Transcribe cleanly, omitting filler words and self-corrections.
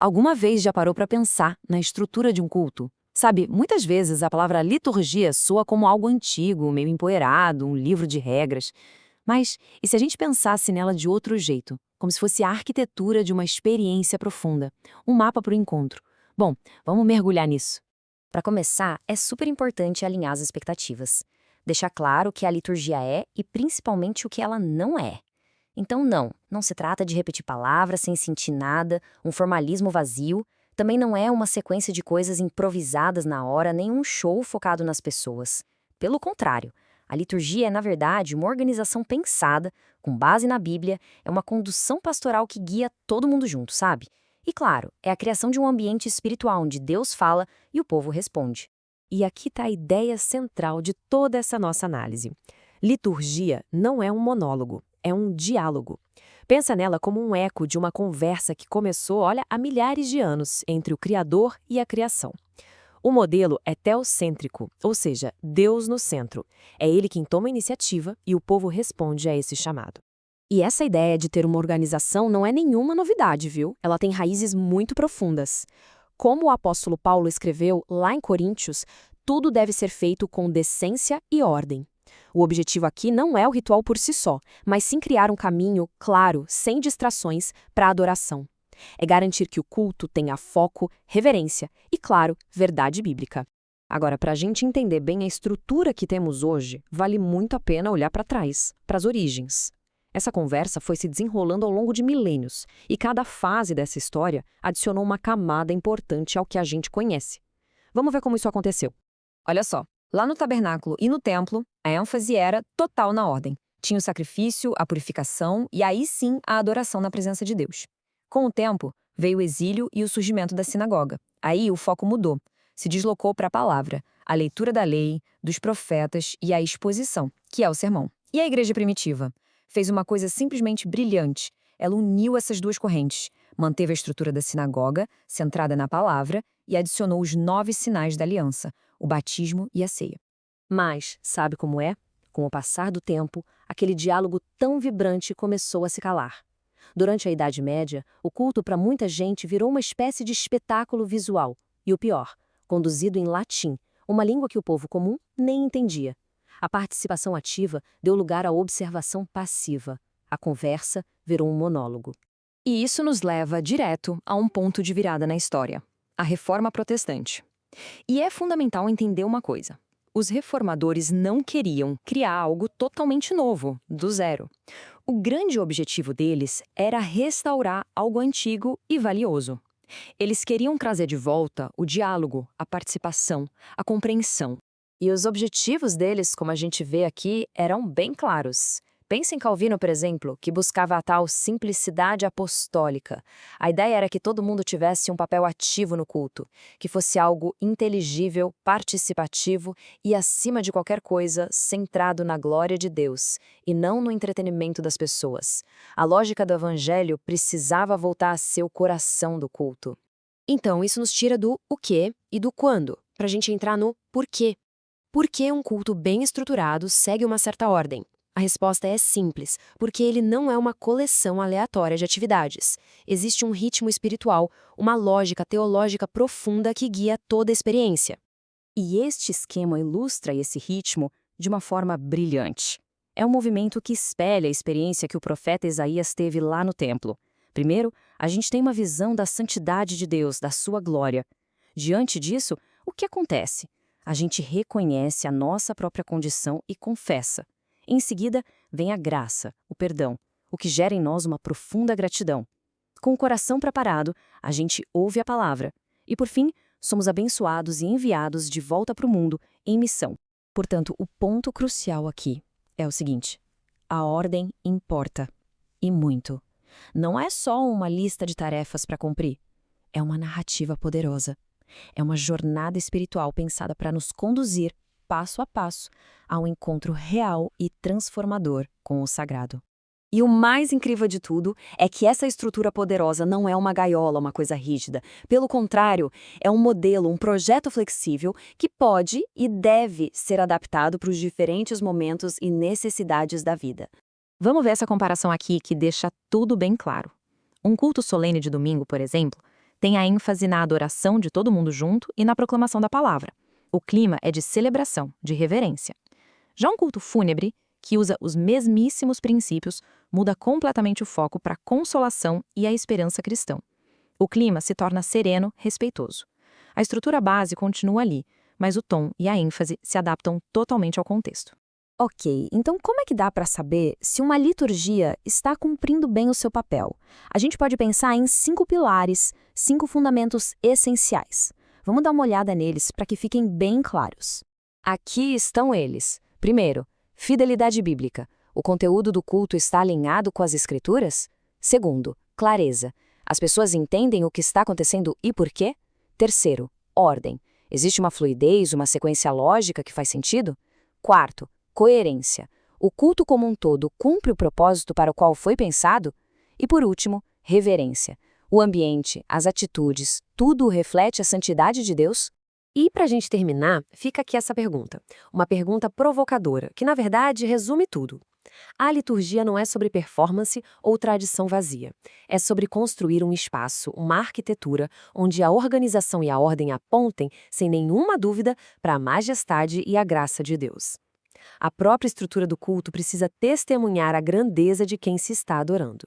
Alguma vez já parou para pensar na estrutura de um culto? Sabe, muitas vezes a palavra liturgia soa como algo antigo, meio empoeirado, um livro de regras. Mas e se a gente pensasse nela de outro jeito? Como se fosse a arquitetura de uma experiência profunda, um mapa para o encontro. Bom, vamos mergulhar nisso. Para começar, é super importante alinhar as expectativas. Deixar claro o que a liturgia é e principalmente o que ela não é. Então, não se trata de repetir palavras sem sentir nada, um formalismo vazio. Também não é uma sequência de coisas improvisadas na hora, nem um show focado nas pessoas. Pelo contrário, a liturgia é, na verdade, uma organização pensada, com base na Bíblia, é uma condução pastoral que guia todo mundo junto, sabe? E claro, é a criação de um ambiente espiritual onde Deus fala e o povo responde. E aqui está a ideia central de toda essa nossa análise. Liturgia não é um monólogo, é um diálogo. Pensa nela como um eco de uma conversa que começou, olha, há milhares de anos entre o Criador e a criação. O modelo é teocêntrico, ou seja, Deus no centro. É ele quem toma a iniciativa e o povo responde a esse chamado. E essa ideia de ter uma organização não é nenhuma novidade, viu? Ela tem raízes muito profundas. Como o apóstolo Paulo escreveu lá em Coríntios, tudo deve ser feito com decência e ordem. O objetivo aqui não é o ritual por si só, mas sim criar um caminho claro, sem distrações, para a adoração. É garantir que o culto tenha foco, reverência e, claro, verdade bíblica. Agora, para a gente entender bem a estrutura que temos hoje, vale muito a pena olhar para trás, para as origens. Essa conversa foi se desenrolando ao longo de milênios, e cada fase dessa história adicionou uma camada importante ao que a gente conhece. Vamos ver como isso aconteceu. Olha só, lá no tabernáculo e no templo, a ênfase era total na ordem. Tinha o sacrifício, a purificação e aí sim a adoração na presença de Deus. Com o tempo, veio o exílio e o surgimento da sinagoga. Aí o foco mudou. Se deslocou para a palavra, a leitura da lei, dos profetas e a exposição, que é o sermão. E a igreja primitiva? Fez uma coisa simplesmente brilhante. Ela uniu essas duas correntes, manteve a estrutura da sinagoga, centrada na palavra, e adicionou os 9 sinais da aliança, o batismo e a ceia. Mas, sabe como é? Com o passar do tempo, aquele diálogo tão vibrante começou a se calar. Durante a Idade Média, o culto para muita gente virou uma espécie de espetáculo visual, e o pior, conduzido em latim, uma língua que o povo comum nem entendia. A participação ativa deu lugar à observação passiva. A conversa virou um monólogo. E isso nos leva direto a um ponto de virada na história, a Reforma Protestante. E é fundamental entender uma coisa. Os reformadores não queriam criar algo totalmente novo, do zero. O grande objetivo deles era restaurar algo antigo e valioso. Eles queriam trazer de volta o diálogo, a participação, a compreensão. E os objetivos deles, como a gente vê aqui, eram bem claros. Pense em Calvino, por exemplo, que buscava a tal simplicidade apostólica. A ideia era que todo mundo tivesse um papel ativo no culto, que fosse algo inteligível, participativo e, acima de qualquer coisa, centrado na glória de Deus, e não no entretenimento das pessoas. A lógica do evangelho precisava voltar a ser o coração do culto. Então, isso nos tira do o quê e do quando, para a gente entrar no porquê. Por que um culto bem estruturado segue uma certa ordem? A resposta é simples, porque ele não é uma coleção aleatória de atividades. Existe um ritmo espiritual, uma lógica teológica profunda que guia toda a experiência. E este esquema ilustra esse ritmo de uma forma brilhante. É um movimento que espelha a experiência que o profeta Isaías teve lá no templo. Primeiro, a gente tem uma visão da santidade de Deus, da sua glória. Diante disso, o que acontece? A gente reconhece a nossa própria condição e confessa. Em seguida, vem a graça, o perdão, o que gera em nós uma profunda gratidão. Com o coração preparado, a gente ouve a palavra. E, por fim, somos abençoados e enviados de volta para o mundo em missão. Portanto, o ponto crucial aqui é o seguinte: a ordem importa. E muito. Não é só uma lista de tarefas para cumprir. É uma narrativa poderosa. É uma jornada espiritual pensada para nos conduzir, passo a passo, ao encontro real e transformador com o sagrado. E o mais incrível de tudo é que essa estrutura poderosa não é uma gaiola, uma coisa rígida. Pelo contrário, é um modelo, um projeto flexível que pode e deve ser adaptado para os diferentes momentos e necessidades da vida. Vamos ver essa comparação aqui que deixa tudo bem claro. Um culto solene de domingo, por exemplo, Tem a ênfase na adoração de todo mundo junto e na proclamação da palavra. O clima é de celebração, de reverência. Já um culto fúnebre, que usa os mesmíssimos princípios, muda completamente o foco para a consolação e a esperança cristã. O clima se torna sereno, respeitoso. A estrutura base continua ali, mas o tom e a ênfase se adaptam totalmente ao contexto. Ok, então como é que dá para saber se uma liturgia está cumprindo bem o seu papel? A gente pode pensar em 5 pilares, 5 fundamentos essenciais. Vamos dar uma olhada neles para que fiquem bem claros. Aqui estão eles. Primeiro, fidelidade bíblica. O conteúdo do culto está alinhado com as Escrituras? Segundo, clareza. As pessoas entendem o que está acontecendo e por quê? Terceiro, ordem. Existe uma fluidez, uma sequência lógica que faz sentido? Quarto, coerência. O culto como um todo cumpre o propósito para o qual foi pensado? E por último, reverência. O ambiente, as atitudes, tudo reflete a santidade de Deus? E para a gente terminar, fica aqui essa pergunta. Uma pergunta provocadora, que na verdade resume tudo. A liturgia não é sobre performance ou tradição vazia. É sobre construir um espaço, uma arquitetura, onde a organização e a ordem apontem, sem nenhuma dúvida, para a majestade e a graça de Deus. A própria estrutura do culto precisa testemunhar a grandeza de quem se está adorando.